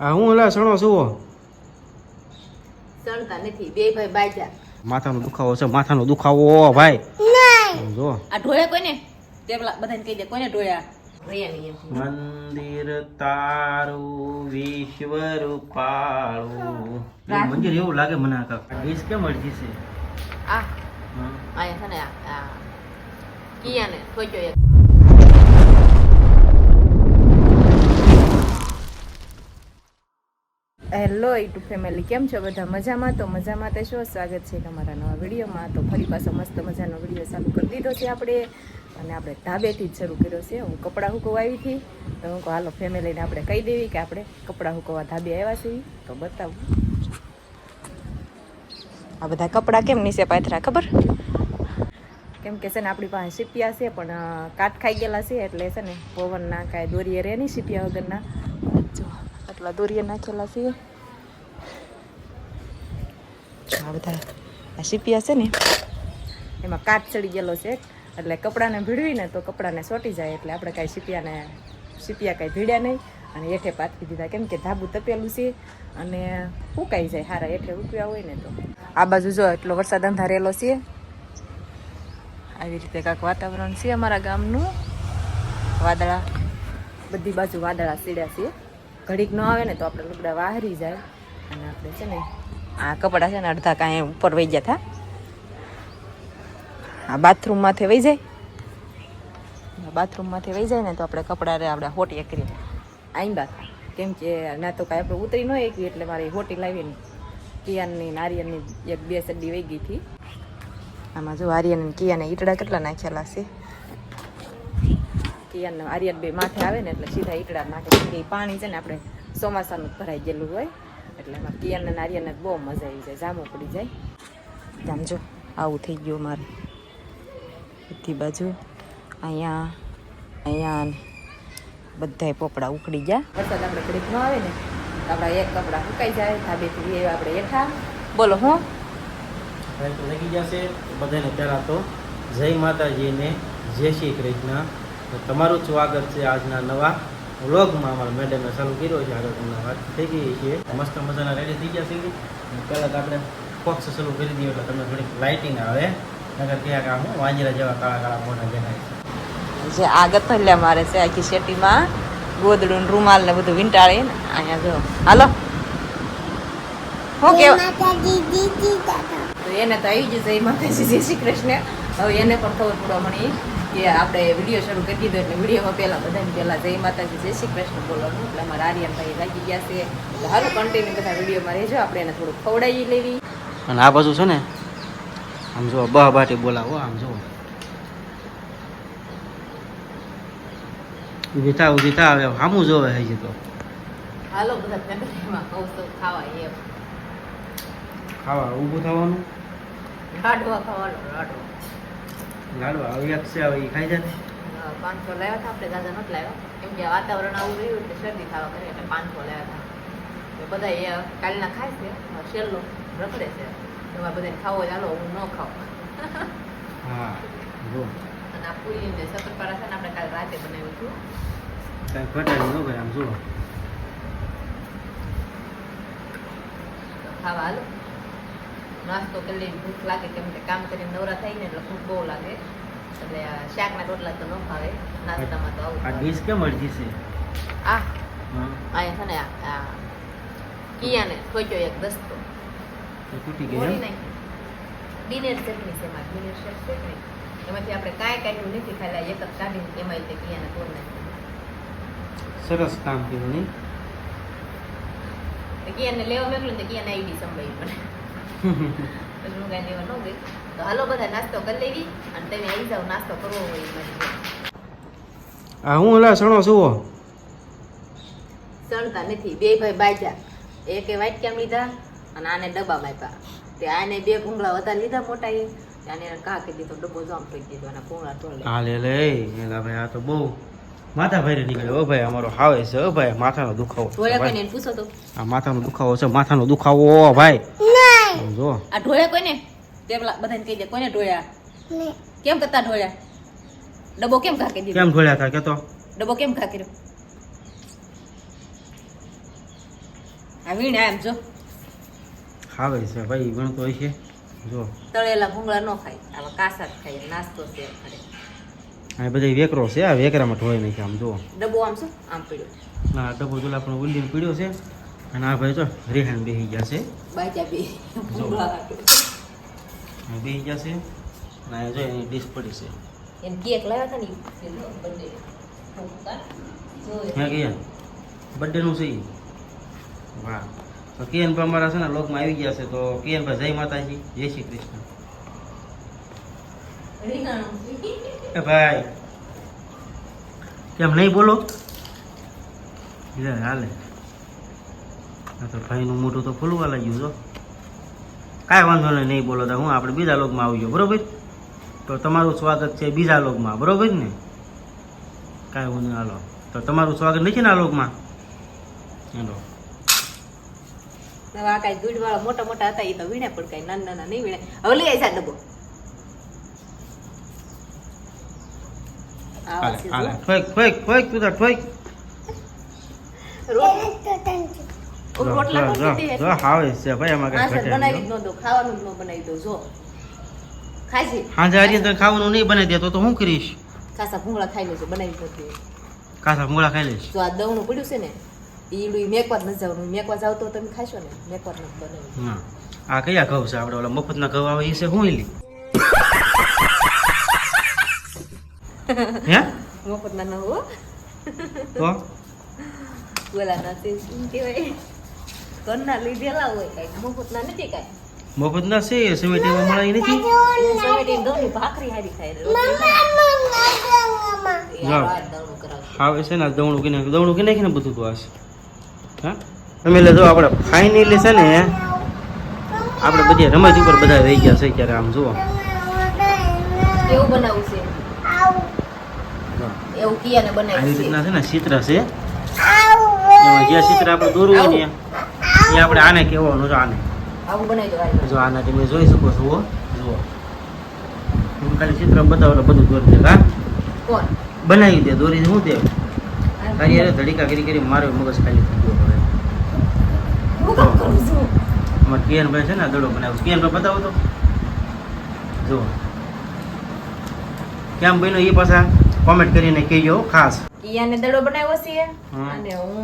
આ હું એલા સણો છુઓ સણતા નથી બે ભાઈ બાજા માથાનો દુખાવો છે માથાનો દુખાવો ભાઈ જો આ ઢોળે કોઈને તેબલા બધાને કહી દે કોઈને ઢોળ્યા રહ્યા નહીં એમ મંદિર તારું વિશ્વ રૂપાળું મંદિર એવું લાગે મને આ ડીશ કેમ અડધી છે આ આયા છે ને આ કિયાને થોચ્યો એક હેલો યુટ્યુબ ફેમિલી કેમ છો બધા મજામાં તો મજામાં તે શું સ્વાગત છે તમારા નવા વિડીયોમાં તો ફરી પાછો મસ્ત મજાનો વિડીયો ચાલુ કરી દીધો છે આપણે અને આપણે ધાબેથી જ શરૂ કર્યો છે હું કપડાં હુકવવા આવી હતી તો હું કહું હાલો ફેમિલીને આપણે કહી દેવી કે આપણે કપડાં હુકવવા ધાબે આવ્યા છીએ તો બતાવું આ બધા કપડાં કેમ નીચે પાથરા ખબર કેમ કે છે ને આપણી પાસે સીપિયા છે પણ કાટ ખાઈ ગયેલા છે એટલે છે ને પવનના કાંઈ દોરીએ રહે નહીં સીપિયા વગરના જો આટલા દોરીએ નાખેલા છે આ બધા આ સીપિયા છે ને એમાં કાટ ચડી ગયેલો છે એટલે કપડાને ભીડવીને તો કપડાને સોટી જાય એટલે આપણે કાંઈ સીપિયા કાંઈ ભીડ્યા નહીં અને હેઠે પાથરી દીધા કેમ કે ધાબુ તપેલું છે અને ફૂંકાઈ જાય સારા હેઠે ઉકવ્યા હોય ને તો આ બાજુ જો એટલો વરસાદ અંધારેલો છે આવી રીતે કાંક વાતાવરણ છે અમારા ગામનું વાદળા બધી બાજુ વાદળા સીડ્યા છે ઘડીક ન આવે ને તો આપણે લુગડા વાહરી જાય અને આપણે છે ને આ કપડાં છે ને અડધા કાંઈ ઉપર વહી ગયા હતા આ બાથરૂમમાંથી વહી જાય બાથરૂમમાંથી વહી જાય ને તો આપણે કપડાં આપણે હોટી કરીએ આઈ બાત કેમ કે ના તો કાંઈ આપણે ઉતરી ન એકવી એટલે મારે હોટી લાવીને કિયાનની નારિયેળની એક બે સડી વહી ગઈ હતી આમાં જો આર્યન અને કિયાને ઈટડા કેટલા નાખેલા છે કિયાન આર્યન બે માથે આવે ને એટલે સીધા ઈટડા નાખે એ પાણી છે ને આપણે ચોમાસાનું ભરાઈ ગયેલું હોય એટલે એમાં કિયાન અને આર્યનને બહુ મજા આવી જાય જામો પડી જાય આમ જો આવું થઈ ગયું મારે બધી બાજુ અહીંયા બધાય પોપડા ઉખડી ગયા વરસાદ આપણે ઘડીક ન આવે ને તો આપણા એક કપડાં સુકાઈ જાય ધાબેથી આપણે હેઠા બોલો હું તો લગી જશે બધાને પહેલાં તો જય માતાજીને જય શ્રી કૃષ્ણ તમારું સ્વાગત છે આજના નવા વ્લોગમાં અમારા મેડમે ચાલુ કર્યો છે આગળ તમને વાત થઈ ગઈ છે મસ્ત મજાના રેડી થઈ ગયા છે પહેલાં તો આપણે ફોક્સ ચાલુ કરી દઈએ એટલે તમને થોડીક લાઇટિંગ આવે નગર ક્યાંક આમ વાંજરા જેવા કાળા કાળા મોઢા દેખાય છે જે આગળ તો લે મારે છે આખી શેટીમાં ગોદડું રૂમાલ ને બધું વીંટાળી ને અહીંયા જો હાલો શું કેવા તો એને તો આવી જ જય માતાજી જય શ્રી કૃષ્ણ હવે એને પણ ખબર પડવા મળી કે આપણે વિડીયો શરૂ કરી દીધો એટલે વિડીયોમાં પહેલાં બધાને પહેલાં જય માતાજી જય શ્રી કૃષ્ણ બોલવાનું એટલે અમારા આર્યનભાઈ લાગી ગયા છે તો હારું કન્ટિન્યુ બધા વિડીયોમાં રહેજો આપણે એને થોડુંક ખવડાવી લેવી અને આ બાજુ છે ને આમ જો બહ બાટી બોલાવો આમ જો ઉભી થા હવે સામું જોવે હજી તો હાલો બધા ફેમિલીમાં કૌશલ ખાવા એમ ખાવા ઊભું થવાનું લાડવા ખાવાનો લાડવા હવે એક છે હવે એ ખાઈ જાય 500 લાવ્યા હતા આપણે દાદા નથી લાવ્યા કેમ કે વાતાવરણ આવું રહ્યું એટલે શરદી ખાવા કરે એટલે 500 લાવ્યા હતા તો બધા એ કાલના ખાય છે શેલ્લો રખડે છે એમાં બધાને ખાવો ચાલો હું ન ખાઉં હા જો અને આ પૂરી ને શક્કરપારા છે ને આપણે કાલે રાતે બનાવ્યું હતું કાંઈ ઘટાડી ન ભાઈ આમ જુઓ ખાવા હાલો નાસ્તો કરી લઈને ભૂખ લાગે કેમ કે કામ કરીને નવરા થાય ને એટલે ભૂખ બહુ લાગે એટલે શાકના રોટલા તો ન ભાવે નાસ્તામાં તો આવું આ ડીશ કેમ અડધી છે આ અહીંયા છે ને આ કિયાને થોચ્યો એક દસ્તો તૂટી મોડી ગઈ નાખી ડિનર ચટણી છે એમાં ડિનર સેટ છે ને એમાંથી આપણે કાંઈ કાઢ્યું નથી ખાલી એક જ કાઢીને એમાં તે કિયાને તોડ નાખ્યું સરસ કામ કર્યું નહીં કિયાને લેવા મોકલું ને કિયાને આઈડી સંભાળી પડે પછી હું કાંઈ લેવા ન ગઈ તો હાલો બધા નાસ્તો કરી લેવી અને તમે આવી જાઓ નાસ્તો કરવો હોય આ હું એલા સણો છુઓ સણતા નથી બે ભાઈ બાજા એકે વાટક્યામ લીધા અને આને ડબ્બામાં આપ્યા તે આને બે ભૂંગળા વધારે લીધા મોટા આને કા કહી દીધો ડબ્બો જામ થઈ દીધો અને ભૂંગળા તોડ હા લે એલા ભાઈ આ તો બહુ માથા ભાઈ નીકળ્યો ઓ ભાઈ અમારો હાવે છે ઓ ભાઈ માથાનો દુખાવો ઢોળે કોઈને પૂછો તો આ માથાનો દુખાવો છે માથાનો દુખાવો ભાઈ જો આ ઢોળે કોઈને તેબલા બધાને કહી દે કોઈને ઢોળ્યા કેમ કરતા ઢોળ્યા ડબ્બો કેમ ખા કરી દીધો કેમ ઢોળ્યા હતા કે તો ડબ્બો કેમ ખા કર્યો આ વીણા એમ જો ખાવે છે ભાઈ ગણતો હોય છે જો તળેલા ભૂંગળા ન ખાય આવા કાસા જ ખાય નાસ્તો છે ઘરે આ બધી વેકરો છે આ વેકરામાં ઠોઈ નાખી આમ જો ડબ્બો આમ શું આમ પડ્યો ના ડબ્બો જોલા પણ ઉલ્લીને પીડ્યો છે અને આ ભાઈ તો રેહાન બેસી ગયા છે બાજા બે ભૂંગળા બેસી ગયા છે અને આ જો એની ડીશ પડી છે એમ કેક લાવ્યા હતા ને બર્થડે હે કે બર્થડેનું છે ઈ? વાહ તો કેન પર અમારા છે ને લોકમાં આવી ગયા છે તો કેન પર જય માતાજી જય શ્રી કૃષ્ણ એ ભાઈ કેમ નહીં બોલો લે હાલે આ તો ભાઈનું મોઢું તો ખુલવા લાગ્યું જો કાંઈ વાંધો નહીં બોલો તો હું આપણે બીજા લોકમાં આવી ગયો બરોબર તો તમારું સ્વાગત છે બીજા લોકમાં બરોબર ને કાંઈ વાંધો નહીં હાલો તો તમારું સ્વાગત નથી ને આ લોકમાં હાલો આ કાંઈ દૂધવાળા મોટા મોટા હતા એ તો વીણ્યા પણ કાંઈ નાના નાના નહીં વીણ્યા હવે લઈ આવી ડબ્બો હાલે હાલે ઠોક ઠોક ઠોક તું તો ઠોક રોટલા જો જો હાવે છે ભાઈ આમાં કઈ ઘટે બનાવી જ ન દો ખાવાનું જ ન બનાવી દો જો ખાઈ હાજે હારી તને ખાવાનું નહીં બનાવી દેતો તો હું કરીશ ખાસા ભૂંગળા ખાઈ લેજો બનાવી નથી કાસા ભૂંગળા ખાઈ લઈશ જો આ દવણું પડ્યું છે ને ઈડું મેકવા જ નથી જવાનું મેકવા જાવ તો તમે ખાશો ને મેકવા જ નથી બનાવી હા આ કયા ઘઉં છે આપણે ઓલા મફતના ઘઉં આવે એ છે હું લી હે મફતના ન હો તો બોલા નથી શું કહેવાય ઘરના લીધેલા હોય કાંઈ મફતના નથી કાંઈ મફતના છે સમેટીમાં મળે ઈ નથી સમેટી ઘઉંની ભાખરી હારી ખાય રોટલી જાઓ. દવણું કરાવશે આવે છે ને આ દવણું કે નાખીને બધું તો આશે હા તમે એટલે જો આપણે ફાઇનલી છે ને આપણે બધી રમત ઉપર બધા રહી ગયા છે ક્યારે આમ જુઓ કેવું બનાવવું છે એવું કિયાને આવી બનાવ્યું છે રીતના છે ને ચિત્ર છે એમાં જે ચિત્ર આપણે દોરવું હોય ને એ આપણે આને કહેવાનું જો આને આવું બનાવી દો હારી. જો આના તમે જોઈ શકો છો જુઓ હું ખાલી ચિત્ર બતાવો બધું દોરી દે હા કોણ બનાવી દે દોરી શું દે તારી યાર ધડીકા કરી મારો મગજ ખાલી થઈ ગયો હવે હું કામ કરું છું અમારે કિયનભાઈ છે ને આ દડો બનાવ્યો કિયનભાઈ બતાવો તો જો કેમ બન્યો એ પાછા કોમેન્ટ કરીને કહેજો ખાસ કિયાને દડો બનાવ્યો છે હા. અને હું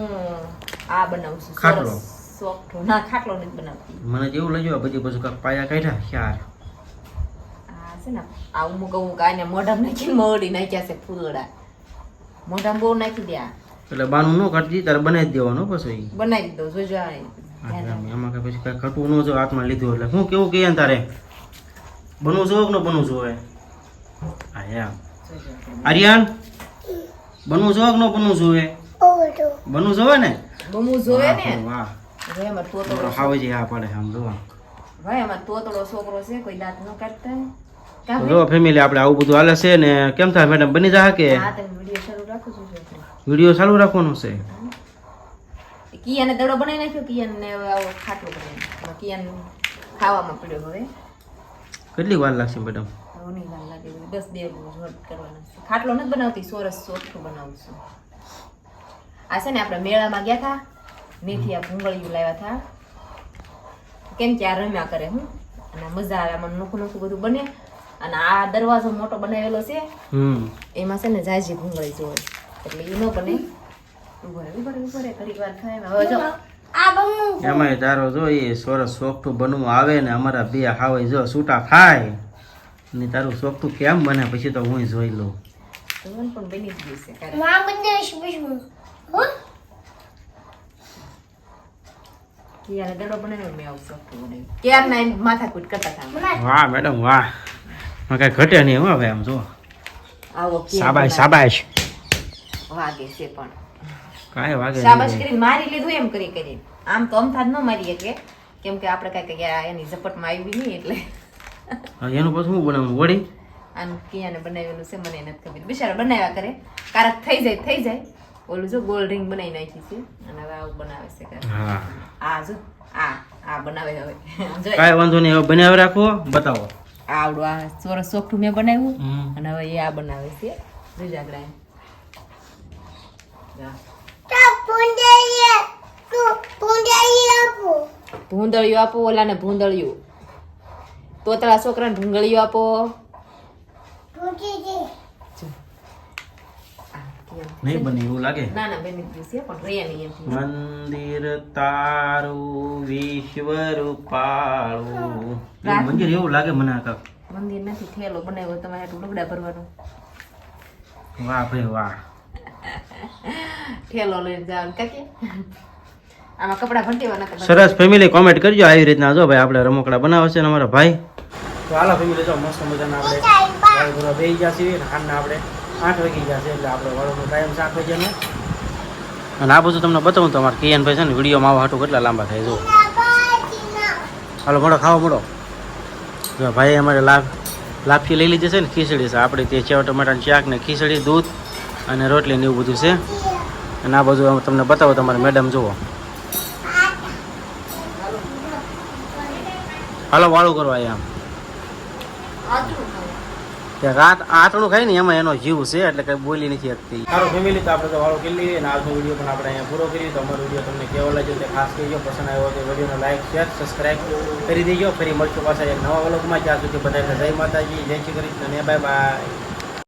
આ બનાવું છું ખાટલો. સરસ સોફ્ટ ના ખાટલો નથી બનાવતી મને જેવું લાગ્યું આ બધી બાજુ કાંઈક પાયા કાઢ્યા યાર આ છે ને આ અમુક અમુક આને મોઢામાં નાખીને મોડી નાખ્યા છે ફૂલડા મોઢામાં બહુ નાખી દે આ. એટલે બાનું ન કાઢતી તારે બનાવી જ દેવાનું પછી બનાવી દો જોજો આ એમાં કઈ પછી કઈ ખટવું ન જો હાથમાં લીધું એટલે હું કેવું કહે ને તારે બનવું જોવે કે ન બનવું જોવે હા એમ જોજો. આર્યન બનવું જોવે કે ન બનવું જોવે બનવું જોવે ને બમુ જોવે ને વાહ ભાઈ અમાર તોતડો હાવે છે હા પડે આમ જોવા ભાઈ અમાર તોતડો છોકરો છે કોઈ દાંત ન કાઢતા કા જો ફેમિલી આપણે આવું બધું હાલે છે ને કેમ થાય મેડમ બની જા કે હા તમે વિડિયો શરૂ રાખો છો વિડીયો ચાલુ રાખવાનું છે કિયાને દડો બનાવી નાખ્યો કિયાને હવે આવો ખાટલો બનાવી કિયાને ખાવામાં પડ્યો હવે કેટલી વાર લાગશે મેડમ હવે નહીં વાર લાગે બસ બે ઝોટ કરવાના છે ખાટલો નથી બનાવતી સોરસ સોઠું બનાવું છું આ છે ને આપણે મેળામાં ગયા હતા મેથી આ ભૂંગળીયું લાવ્યા હતા કેમ કે આ રમ્યા કરે હું અને મજા આવે આમાં નોખું નોખું બધું બને અને આ દરવાજો મોટો બનાવેલો છે એમાં છે ને જાજી ભૂંગળી જોવે એટલે એ ન બને ઉભરે ઘડીક વાર થાય હવે જો એમાં તારો જો એ સરસ સોફ્ટું બનવું આવે ને અમારા બે હાવે જો છૂટા ખાય ને તારું સોફ્ટું કેમ બને પછી તો હું જોઈ લઉં પણ બની જ ગયું છે કારણ યાર દડો બનાવ્યો મેં આવું સોફ્ટું બનાવ્યું ક્યારના એમ માથાકૂટ કરતા હતા વાહ મેડમ વાહ માં કઈ ઘટે નહીં હો હવે આમ જો આવો કેક શાબાશ શાબાશ વાગે છે પણ કાંઈ વાગે શાબાશ નહીં. કરીને મારી લીધું એમ કરી કરી આમ તો અમથા જ ન મારીએ કે કેમ કે આપણે કાંઈક એની ઝપટમાં આવી નહીં એટલે હવે એનું પછી શું બનાવવાનું વળી આમ કિયાને બનાવેલું છે મને નથી ખબર બિચારા બનાવ્યા કરે કારક થઈ જાય ઓલું જો ગોલ્ડ રિંગ બનાવી નાખી છે અને હવે આવું બનાવે છે કારક. હા આ જો આ બનાવે હવે જો કાંઈ વાંધો નહીં હવે બનાવી રાખો બતાવો આવડું આ ચોરસ સોફ્ટું મેં બનાવ્યું હમ. અને હવે એ આ બનાવે છે જોજો આગળ આ. જા. ભૂંદળિયું આપો, ઓલાને ભૂંદળિયું. તોતળા છોકરાને ભૂંગળિયું આપો. નહીં બને એવું લાગે. ના ના બેન છે પણ રે નહીં એમ. મંદિર તારું વિશ્વ રૂપાળું. એ મંદિર એવું લાગે મને આ કાક. મંદિર નથી, થેલો બનાવ્યો તમારે આટલું લુગડા ભરવાનું. વાહ ભાઈ વાહ. થેલો લઈને જવાનું કાકી. આમાં કપડા ભરતી વાળા સરસ ફેમિલી કોમેન્ટ કરજો આવી રીતના. જો ભાઈ આપણે રમકડા બનાવે છે ને અમારા ભાઈ. તો હાલો ફેમિલી જો મસ્ત મજાના આપણે વાળ ભરવા બેસી ગયા છીએ. હાલના આપણે 8 વાગી ગયા છે એટલે આપણે વાળોનો ટાઈમ 7 વાગ્યાનો. અને આ બધું તમને બતાવું તો અમારા કિયાનભાઈ છે ને વિડીયોમાં આવા હાટું કેટલા લાંબા થાય. જો હાલો મોડો ખાવા મોડો. જો ભાઈ અમારે લાપસી લઈ લીધી છે ને ખીચડી છે આપણે તે સેવ ટમાટાનું શાક ને ખીચડી દૂધ અને રોટલી ને એવું બધું છે. અને આ બધું તમને બતાવો તમારે મેડમ જુઓ. હાલો વાળું કરવા આમ રાત આટલું ખાય ને એમાં એનો જીવ છે એટલે કઈ બોલી નથી શકતી. સારું ફેમિલી તો આપણે તો વાળો કરી લઈએ અને આજનો વિડીયો પણ આપણે અહીંયા પૂરો કરીએ. તો અમારો વિડીયો તમને કેવો લાગ્યો તે ખાસ કહેજો. પસંદ આવ્યો તો વિડીયોને લાઈક શેર સબસ્ક્રાઈબ કરી દેજો. ફરી મળશું પાછા એક નવા વ્લોગમાં. ત્યાં સુધી બધાને જય માતાજી, જય શ્રી કૃષ્ણ અને બાય બાય.